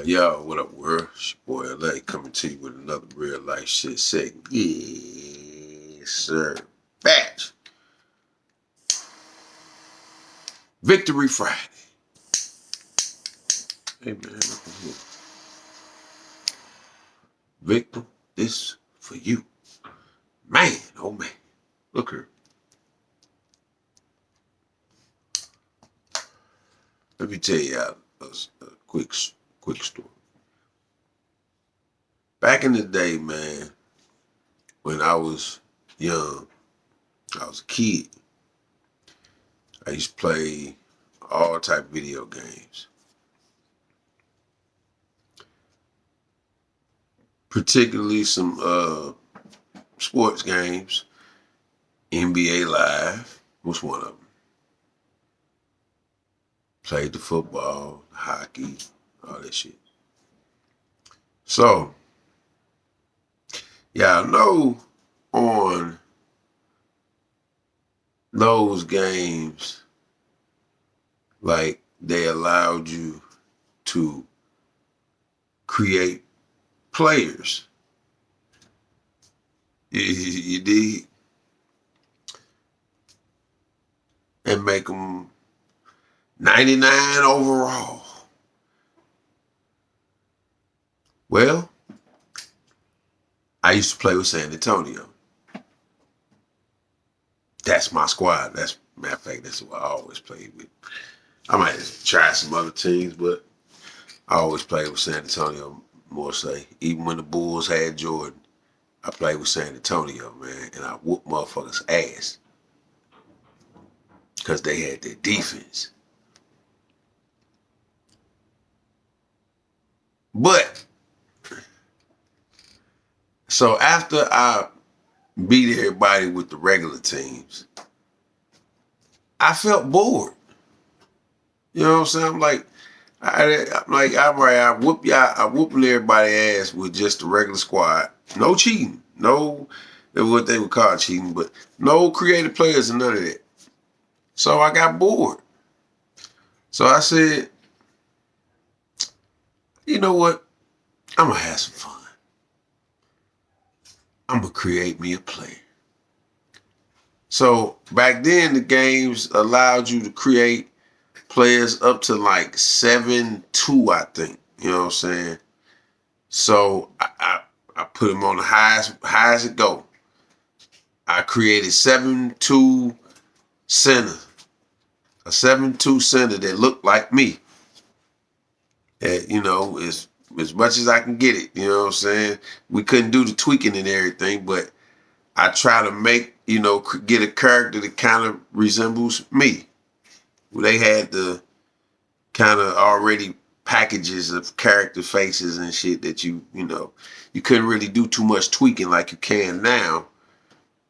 Yo, what up, world? It's your boy LA coming to you with another real life shit segment. Yes, sir. Batch. Victory Friday. Hey, man. Look at here. Victor, this for you. Man, oh, man. Look here. Let me tell you a quick story. Back in the day, man, when I was young, I was a kid. I used to play all type of video games. Particularly some sports games. NBA Live was one of them. Played the football, hockey, all that shit. So, yeah, I know on those games, like, they allowed you to create players. You did. And make them 99 overall. Well, I used to play with San Antonio. That's my squad. Matter of fact, that's what I always played with. I might try some other teams, but I always played with San Antonio more so. Even when the Bulls had Jordan, I played with San Antonio, man, and I whooped motherfuckers' ass because they had their defense. But, so after I beat everybody with the regular teams, I felt bored. You know what I'm saying? I'm like, all right, I whooping everybody's ass with just the regular squad. No cheating. No, what they would call cheating, but no creative players and none of that. So I got bored. So I said, you know what? I'm going to have some fun. I'm going to create me a player. So back then, the games allowed you to create players up to like 7-2, I think. You know what I'm saying? So I put them on the highest it go. I created 7-2 center. A 7-2 center that looked like me. And, you know, as much as I can get it. You know what I'm saying? We couldn't do the tweaking and everything, but I try to make, you know, get a character that kind of resembles me. They had the kind of already packages of character faces and shit that you know, you couldn't really do too much tweaking like you can now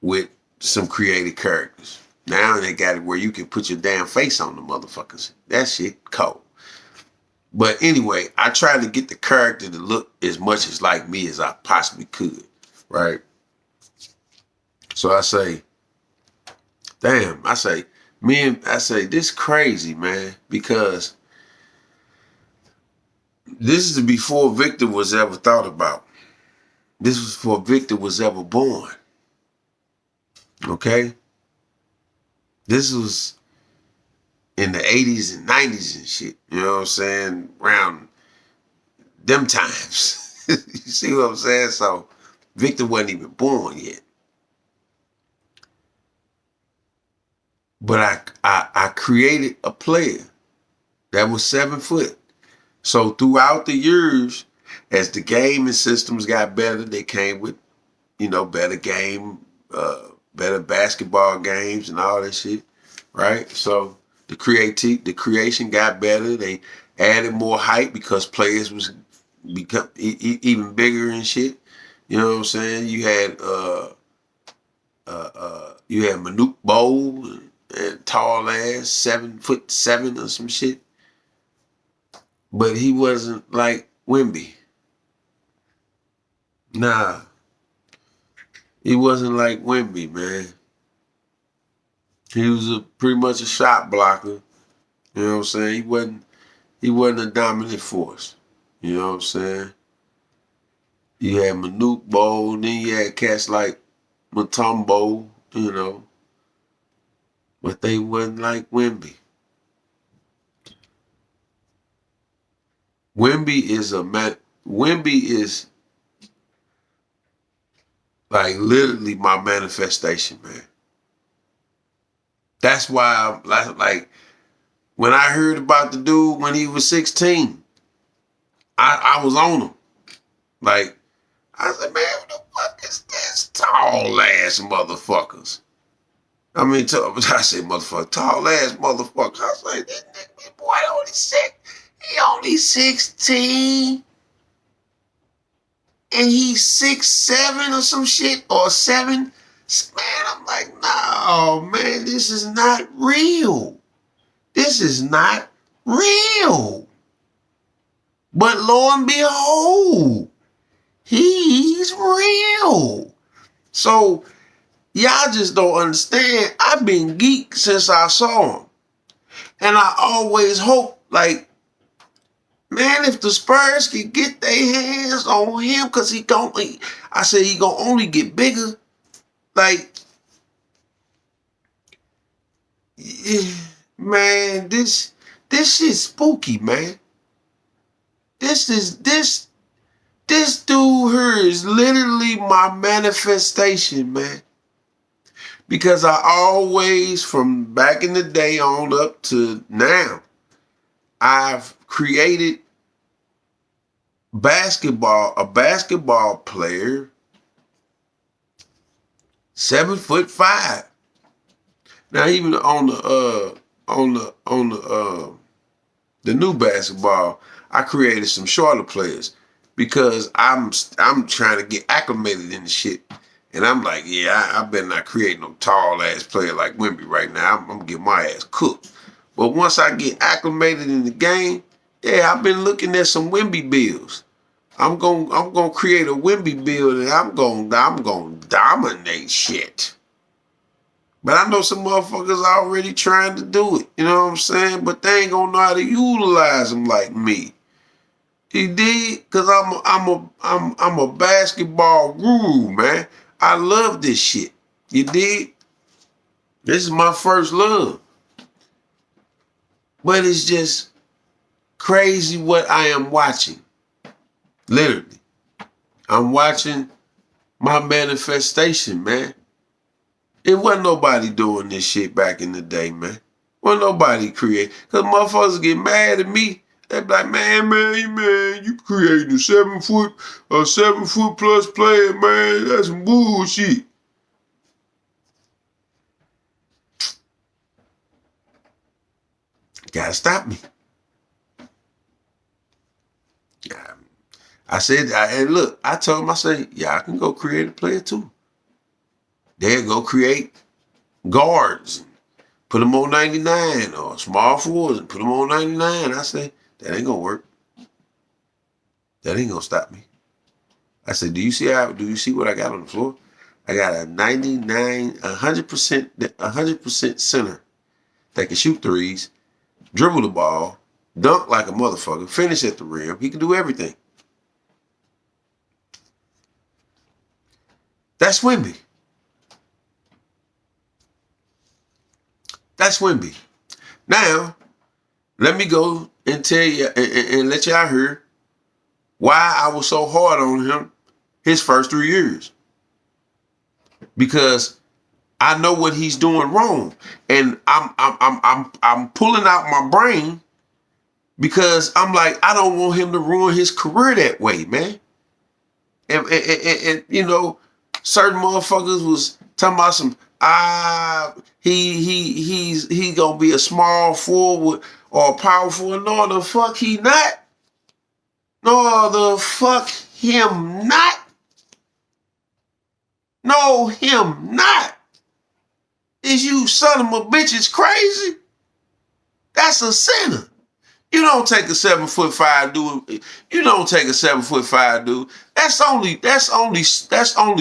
with some creative characters. Now they got it where you can put your damn face on the motherfuckers. That shit cold. But anyway, I tried to get the character to look as much as like me as I possibly could, right? So I say, damn, I say, this crazy, man, because this is before Victor was ever thought about. This was before Victor was ever born. Okay? This was in the 80s and 90s and shit. You know what I'm saying? Around them times. You see what I'm saying? So Victor wasn't even born yet. But I created a player that was 7 foot. So throughout the years, as the gaming systems got better, they came with, you know, better better basketball games and all that shit, right? So the creation got better. They added more hype because players was become even bigger and shit. You know what I'm saying? You had Manute Bol and tall ass 7'7" or some shit, but he wasn't like Wemby. Nah, he wasn't like Wemby, man. He was pretty much a shot blocker. You know what I'm saying? He wasn't a dominant force. You know what I'm saying? You had Manute Bol, then you had cats like Mutombo, you know, but they wasn't like Wemby. Wemby is like literally my manifestation, man. That's why I'm like when I heard about the dude when he was 16, I was on him. Like, I said, man, what the fuck is this tall ass motherfuckers? I mean, I say motherfucker, tall ass motherfucker. I was like, this boy only he only 16. And he's 6'7" or some shit, or 7. Man, I'm like, no, man, this is not real. This is not real. But lo and behold, he's real. So y'all just don't understand. I've been geek since I saw him. And I always hope, like, man, if the Spurs can get their hands on him, because he gonna only get bigger. Like, man, this shit's spooky, man. This dude here is literally my manifestation, man. Because I always, from back in the day on up to now, I've created a basketball player, 7'5". Now even on the new basketball, I created some shorter players because I'm trying to get acclimated in the shit. And I'm like, yeah, I better not create no tall ass player like Wemby right now. I'm gonna get my ass cooked. But once I get acclimated in the game, yeah, I've been looking at some Wemby builds. I'm gonna create a Wemby build and I'm gonna dominate shit. But I know some motherfuckers already trying to do it. You know what I'm saying? But they ain't gonna know how to utilize them like me. You dig? Cause I'm a basketball guru, man. I love this shit. You dig? This is my first love. But it's just crazy what I am watching. Literally. I'm watching my manifestation, man. It wasn't nobody doing this shit back in the day, man. Wasn't nobody create. Because motherfuckers get mad at me. They be like, man, you creating a 7 foot plus player, man. That's some bullshit. Gotta stop me. Yeah. I said, and look, I told him, I said, y'all can go create a player too. They'll go create guards, put them on 99, or small forwards and put them on 99. I say, that ain't gonna work. That ain't gonna stop me. I said, do you see what I got on the floor? I got a 100% center that can shoot threes, dribble the ball, dunk like a motherfucker, finish at the rim. He can do everything. That's Wemby. That's Wemby. Now, let me go and tell you and let y'all hear why I was so hard on him his first 3 years. Because I know what he's doing wrong, and I'm pulling out my brain because I'm like, I don't want him to ruin his career that way, man. And you know, certain motherfuckers was talking about some he's gonna be a small forward or a power forward. No, the fuck he not. No, the fuck him not. No, him not. Is you son of a bitch is crazy? That's a center. You don't take a 7'5" dude. You don't take a 7'5" dude. That's only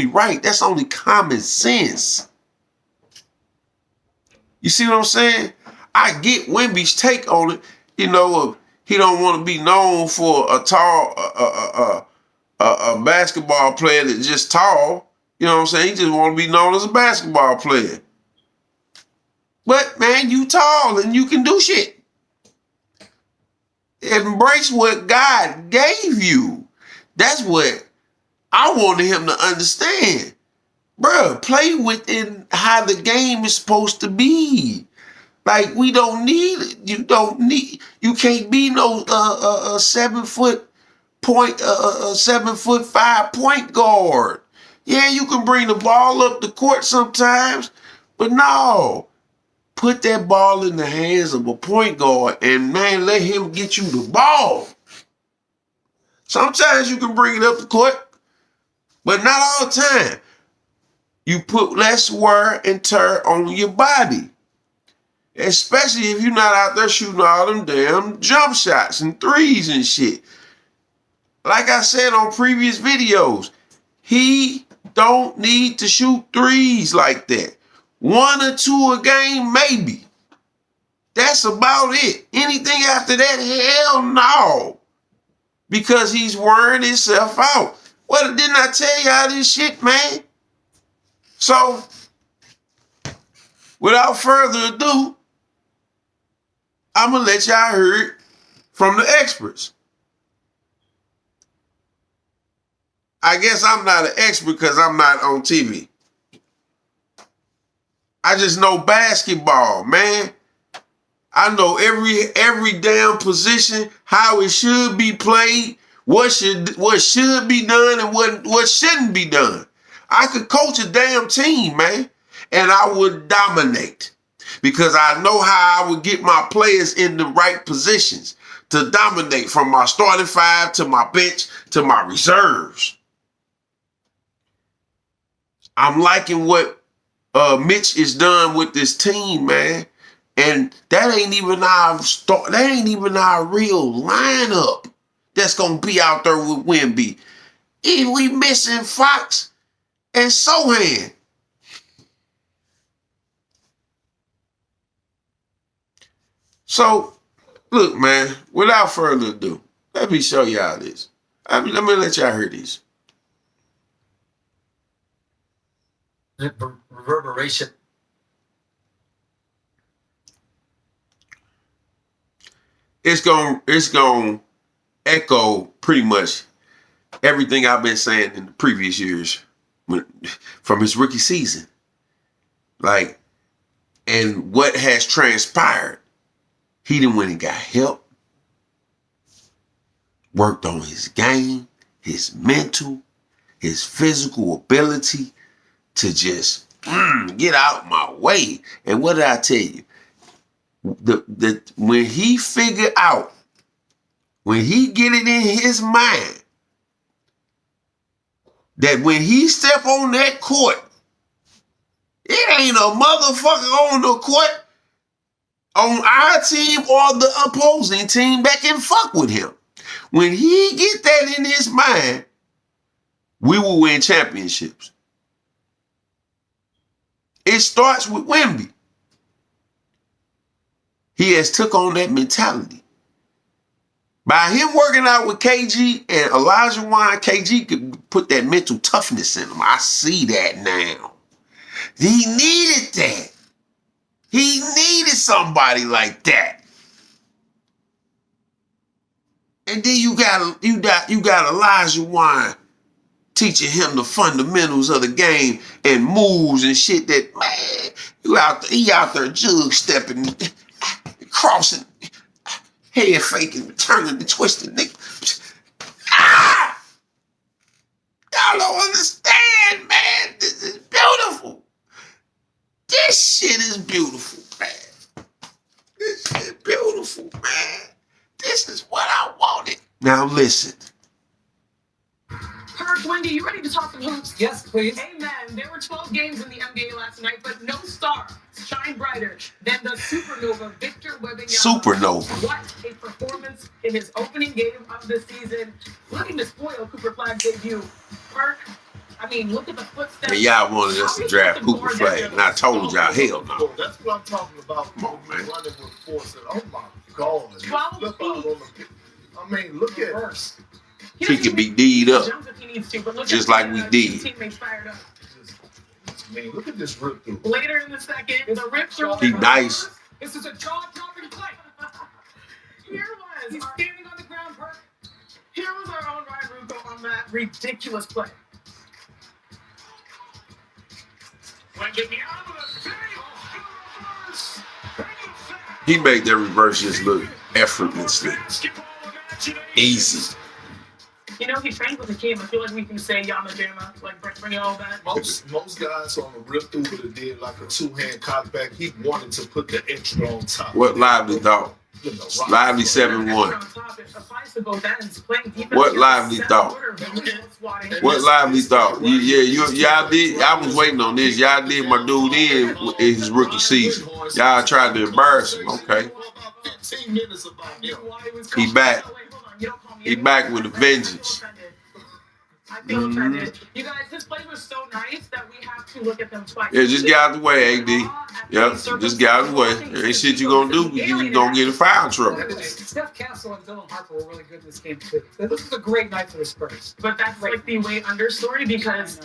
right. That's only common sense. You see what I'm saying? I get Wemby's take on it. You know, He don't want to be known for a tall, a basketball player that's just tall. You know what I'm saying? He just want to be known as a basketball player. But man, you tall and you can do shit. Embrace what God gave you. That's what I wanted him to understand. Bruh, play within how the game is supposed to be. Like, we don't need it. You can't be no 7'5" point guard. Yeah, you can bring the ball up the court sometimes, but no. Put that ball in the hands of a point guard and, man, let him get you the ball. Sometimes you can bring it up the court, but not all the time. You put less wear and tear on your body. Especially if you're not out there shooting all them damn jump shots and threes and shit. Like I said on previous videos, he don't need to shoot threes like that. 1 or 2 a game, maybe. That's about it. Anything after that, hell no. Because he's wearing himself out. Well, didn't I tell y'all this shit, man? So, without further ado, I'm going to let y'all hear it from the experts. I guess I'm not an expert because I'm not on TV. I just know basketball, man. I know every damn position, how it should be played, what should be done and what shouldn't be done. I could coach a damn team, man, and I would dominate. Because I know how I would get my players in the right positions to dominate, from my starting 5 to my bench to my reserves. I'm liking what Mitch is done with this team, man. And that ain't even our real lineup that's gonna be out there with Wemby. If we missing Fox and Sohan. So, look, man, without further ado, let me show y'all this. Let me let y'all hear this. Reverberation. It's gonna echo pretty much everything I've been saying in the previous years from his rookie season. Like, and what has transpired. He done went and got help, worked on his game, his mental, his physical ability to just get out my way. And what did I tell you? When he figured out, when he get it in his mind that when he step on that court, it ain't a motherfucker on the court on our team or the opposing team that can fuck with him. When he get that in his mind, we will win championships. It starts with Wemby. He has took on that mentality. By him working out with KG and Elijah Wan, KG could put that mental toughness in him. I see that now. He needed that. He needed somebody like that. And then you got Elijah Wan teaching him the fundamentals of the game and moves and shit that, man, he out there jug stepping, crossing, head faking, turning and twisting. Y'all don't understand, man. This is beautiful. This shit is beautiful, man. This shit is beautiful, man. This is what I wanted. Now listen. Kirk, Wendy, you ready to talk some hoops? Yes, please. Amen. There were 12 games in the NBA last night, but no star shine brighter than the supernova Victor Wembanyama. Supernova. What a performance in his opening game of the season. Looking to spoil Cooper Flagg's debut. Kirk, I mean, look at the footsteps. And y'all wanted us to draft Cooper Flag, and I told y'all, hell no. That's what I'm talking about. Come on, man. Running with force and oh my gone. 12 Look out on the. I mean, look at reverse. He can be D'd up, Jumps if he needs to, but look just at like we did. his teammates fired up. I mean, look at this rip through. Later in the second, the rip through. He nice. This is a jaw-dropping play. Here was. He's standing on the ground. Here was our own Ryan Ruocco on that ridiculous play. He made that reverse just look effortlessly easy. You know, he trained with the team. I feel like we can say Wembanyama, like bring all that. Most guys on the rip through would have did like a two-hand cockback. He wanted to put the extra on top. What Lively thought? Lively 7-1. What Lively thought? What Lively thought? Y'all did. I was waiting on this. Y'all did my dude in his rookie season. Y'all tried to embarrass him. Okay. He back. He back with a vengeance. I feel offended. You guys, this play was so nice that we have to look at them twice. Yeah, just get out of the way, AD. Yep, just get out of the way. Ain't shit you gonna do. You gonna get in foul trouble. Steph Castle and Dylan Harper were really good in this game too. This is a great night for the Spurs. But that's like the way understory because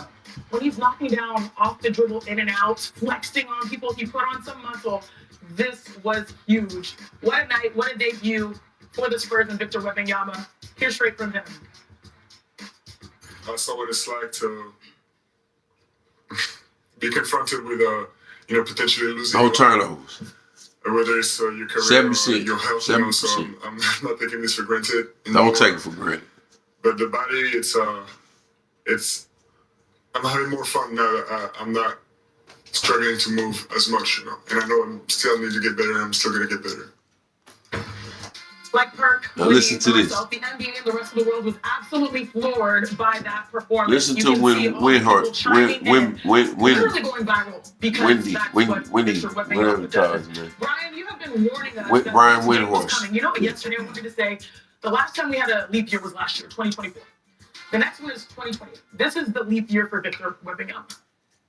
when he's knocking down off the dribble, in and out, flexing on people, he put on some muscle. This was huge. What a night! What a debut for the Spurs and Victor Wembanyama. Here's straight from him. I saw what it's like to be confronted with, potentially losing. No turnovers. Whether it's your career 7%. or your health, 7%. So I'm not taking this for granted. Don't take it for granted. But the body, it's. I'm having more fun now that I'm not struggling to move as much, And I know I'm still need to get better. And I'm still gonna get better. Like Perk, now listen to this. The NBA and the rest of the world was absolutely floored by that performance. Listen to Windhart. Literally going viral because that's what Victor Wembanyama does. Brian, you have been warning us. Brian Windhorst. You know what? Yesterday I wanted to say the last time we had a leap year was last year, 2024. The next one is 2020. This is the leap year for Victor Wembanyama.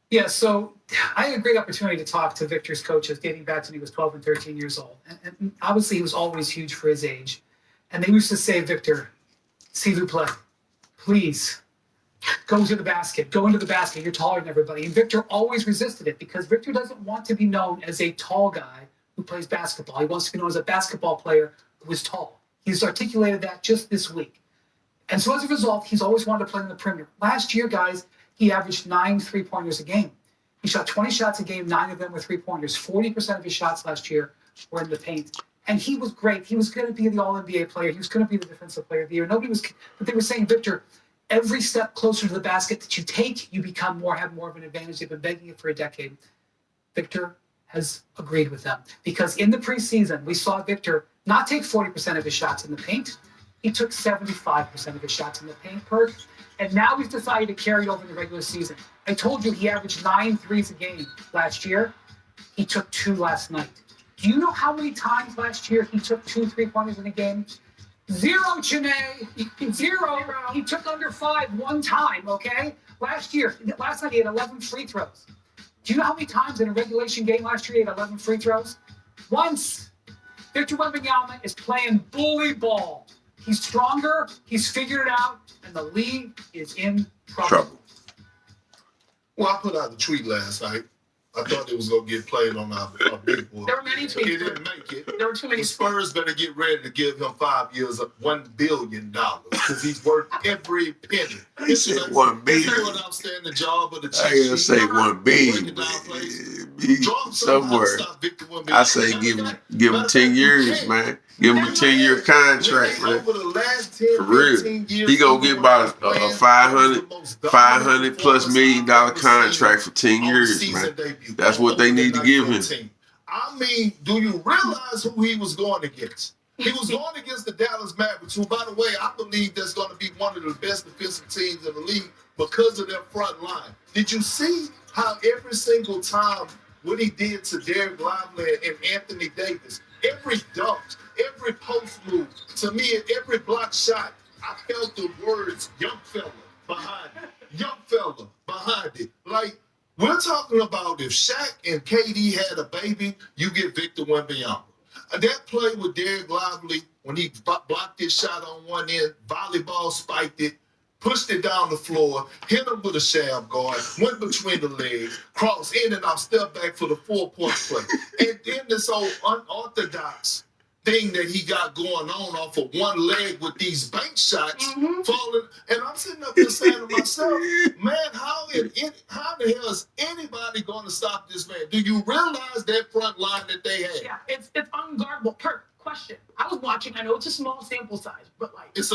Yeah, so I had a great opportunity to talk to Victor's coaches dating back to when he was 12 and 13 years old. And obviously he was always huge for his age. And they used to say, Victor, s'il vous plaît, please, go to the basket. Go into the basket. You're taller than everybody. And Victor always resisted it because Victor doesn't want to be known as a tall guy who plays basketball. He wants to be known as a basketball player who is tall. He's articulated that just this week. And so as a result, he's always wanted to play on the perimeter. Last year, guys, he averaged 9 3-pointers a game. He shot 20 shots a game, 9 of them were 3-pointers. 40% of his shots last year were in the paint. And he was great. He was going to be the All-NBA player. He was going to be the Defensive Player of the Year. But they were saying, Victor, every step closer to the basket that you take, you have more of an advantage. They've been begging it for a decade. Victor has agreed with them. Because in the preseason, we saw Victor not take 40% of his shots in the paint. He took 75% of his shots in the paint, Perk. And now he's decided to carry it over in the regular season. I told you he averaged 9 threes a game last year. He took 2 last night. Do you know how many times last year he took 2 3-pointers in a game? 0, Chene. 0. He took under 5 one time, okay? Last night he had 11 free throws. Do you know how many times in a regulation game last year he had 11 free throws? Once. Victor Wembanyama is playing bully ball. He's stronger, he's figured it out, and the league is in trouble. Well, I put out the tweet last night. I thought it was going to get played on our big board. There were many tweets. It didn't make it. There were too many. The Spurs better get ready to give him 5 years of $1 billion because he's worth every penny. He said $1 billion. He's doing an outstanding job of the I ain't gonna say $1 billion. Somewhere. I say give him 10 years, man. Give him a 10-year contract, man. Over the last 10, for real. 15 years, he gonna get about a $500 plus million contract for 10 years, man. That's what they need to give him. I mean, do you realize who he was going against? He was going against the Dallas Mavericks, who, by the way, I believe that's going to be one of the best defensive teams in the league because of their front line. Did you see how every single time what he did to Derek Lively and Anthony Davis, every dunk, every post move, to me, every block shot, I felt the words young fella behind it. Young fella behind it. Like, we're talking about if Shaq and KD had a baby, you get Victor Wembanyama. That play with Derek Lively, when he blocked his shot on one end, volleyball spiked it, pushed it down the floor, hit him with a sham guard, went between the legs, crossed in and out, step back for the 4-point play. And then this old unorthodox thing that he got going on off of one leg with these bank shots falling. And I'm sitting up there saying to myself, man, how the hell is anybody going to stop this man? Do you realize that front line that they had? Yeah, it's unguardable. Question. I was watching. I know it's a small sample size, but like It's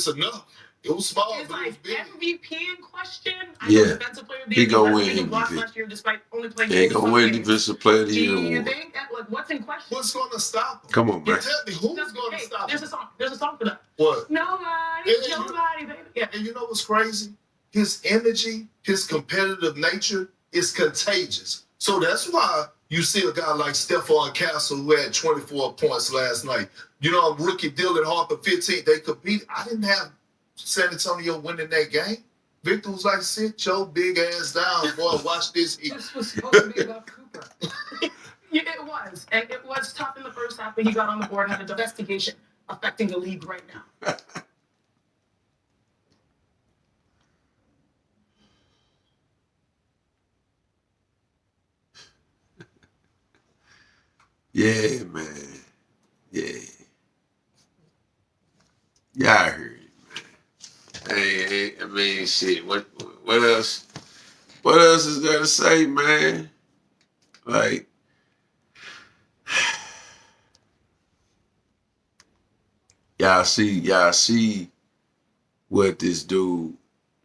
enough. It was small, it's but like it was big. MVP in question. I Yeah. know defensive player of the He year. gonna win He lost MVP. last year despite only playing. He ain't gonna win games. defensive player of the Do year you award. think that, like, what's in question? What's going to stop him? Come on, man. Tell me, who's going to stop There's him? a song. There's a song for that. What? Nobody, Yeah, nobody, baby. Yeah. And you know what's crazy? His energy, his competitive nature is contagious. So that's why you see a guy like Stephon Castle who had 24 points last night. You know, rookie Dylan Harper, 15. They compete. I didn't have San Antonio winning that game. Victor was like, sit your big ass down, boy, watch this. This was supposed to be about Cooper. Yeah, it was. And it was tough in the first half, but he got on the board, had an investigation affecting the league right now. Yeah, man. Yeah. Yeah, I heard it, man. Hey, I mean, shit. What else? What else is there to say, man? Like, y'all see what this dude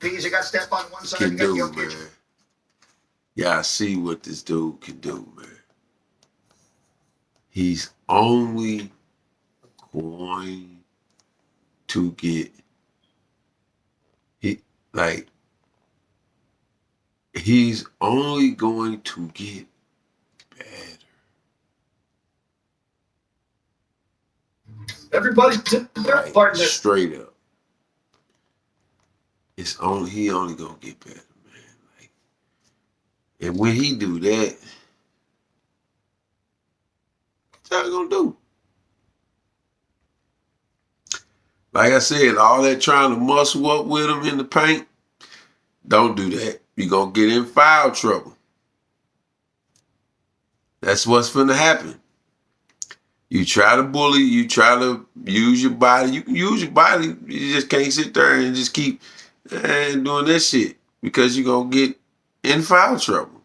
Please, you got step on one side. can You got do, Jokic. man. Y'all see what this dude can do, man. He's only going to get he's only going to get better. Everybody did their Like, part in this. straight up. He only gonna get better, man. Like, and when he do that, what's y'all gonna do? Like I said, all that trying to muscle up with him in the paint, don't do that. You're gonna get in foul trouble. That's what's finna happen. You try to bully, you try to use your body. You can use your body. You just can't sit there and just keep doing that shit because you're going to get in foul trouble.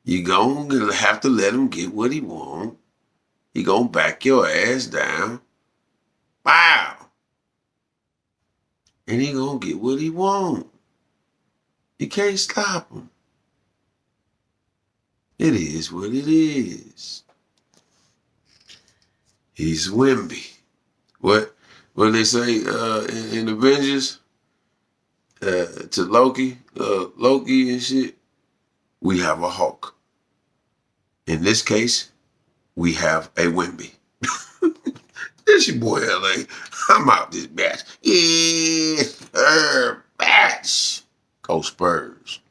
You're going to have to let him get what he wants. He going to back your ass down. Wow. And he going to get what he wants. You can't stop him. It is what it is. He's Wemby. What they say in Avengers to Loki and shit? We have a Hulk. In this case, we have a Wemby. This your boy LA. I'm out this batch. Yeah, batch. Go Spurs.